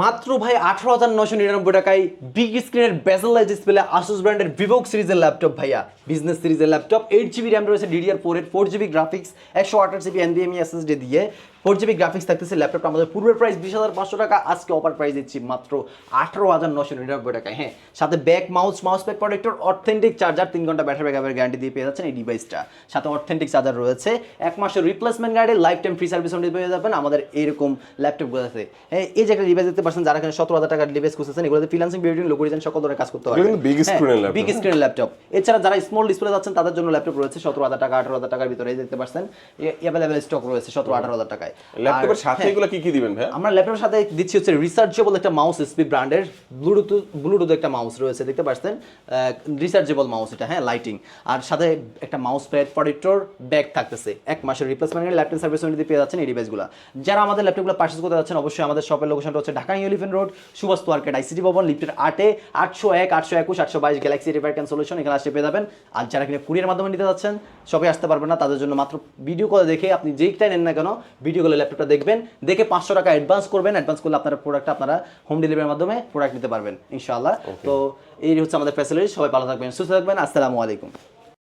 মাত্র ভাই 18,999 টাকায় বিগ স্ক্রিনের বেজেল ডিসপ্লে আসুস ব্র্যান্ডের ভিভোক সিরিজের ল্যাপটপ ভাইয়া, বিজনেস সিরিজের ল্যাপটপ। 8GB র্যাম রয়েছে DDR4 এর, 4GB graphics, 128GB NVMe SSD দিয়ে 4GB গ্রাফিক্স থাকতেছে। ল্যাপটপটা আমাদের পূর্বের প্রাইস 20,500 টাকা, আজকে অফার প্রাইস দিচ্ছি মাত্র 18,999 টাকায়। হ্যাঁ, সাথে back mouse pad protector, authentic charger, 3 ঘন্টা ব্যাটারি ব্যাকআপের গ্যারান্টি দিয়ে পেয়ে যাচ্ছেন এই ডিভাইসটা। সাথে অথেন্টিক চার্জার রয়েছে, 1 মাসের replacement guarantee, life time free service পেয়ে যাবেন আমাদের এইরকম ল্যাপটপগুলোতে। হ্যাঁ, এই যে একটা ডিভাইস দেখতে পাচ্ছেন, যারা এখানে 17,000 টাকার ডিভাইস খুঁজতেছেন, এগুলোতে ফ্রিল্যান্সিং, ভিডিও, লোগো ডিজাইন সকল ধরনের কাজ করতে পারবেন। বিগ স্ক্রিনের ল্যাপটপ। এছাড়া যারা স্মল ডিসপ্লে যাচ্ছেন তাদের জন্য ল্যাপটপ রয়েছে 17,000 টাকা, 18,000 টাকার ভিতরে দেখতে পাচ্ছেন অ্যাভেলেবল স্টক রয়েছে 17-18,000 টাকায়। ল্যাপটপের সাথে এগুলো কি কি দিবেন ভাই? আমরা ল্যাপটপের সাথে দিচ্ছি হচ্ছে রিসার্চেবল একটা মাউস, এসপি ব্র্যান্ডের ব্লুটুথ একটা মাউস রয়েছে, দেখতে পাচ্ছেন রিসার্চেবল মাউস এটা। হ্যাঁ, লাইটিং, আর সাথে একটা মাউস প্যাড প্রোটেক্টর ব্যাগ থাকতেছে। 1 মাসের রিপ্লেসমেন্ট ল্যাপটপ সার্ভিস দিয়ে পেয়ে যাচ্ছেন এই ডিভাইসগুলো। যারা আমাদের ল্যাপটপগুলো পারচেজ করতে যাচ্ছেন, অবশ্যই আমাদের শপের লোকেশনটা হচ্ছে Dhaka elephant road, Subhash market, ICT Bhaban, লিফটের 8-এ, 801, 821, 822 গ্যালাক্সি রিফায়ার সলিউশন, এখানে আসতে পেয়ে যাবেন। আর যারা কিনা কুরিয়ার মাধ্যমে নিতে যাচ্ছেন, শপে আসতে পারবেন না, তাদের জন্য মাত্র ভিডিও কলে দেখে, আপনি যেইটাই নেন না কেন ভিডিও কলে ল্যাপটপটা দেখবেন, দেখে 500 টাকা অ্যাডভান্স করবেন। অ্যাডভান্স করলে আপনার প্রোডাক্টটা আপনারা হোম ডেলিভারির মাধ্যমে প্রোডাক্ট নিতে পারবেন ইনশাআল্লাহ। তো এই হচ্ছে আমাদের ফ্যাসিলিটি। সবাই ভালো থাকবেন, সুস্থ থাকবেন। আসসালামু আলাইকুম।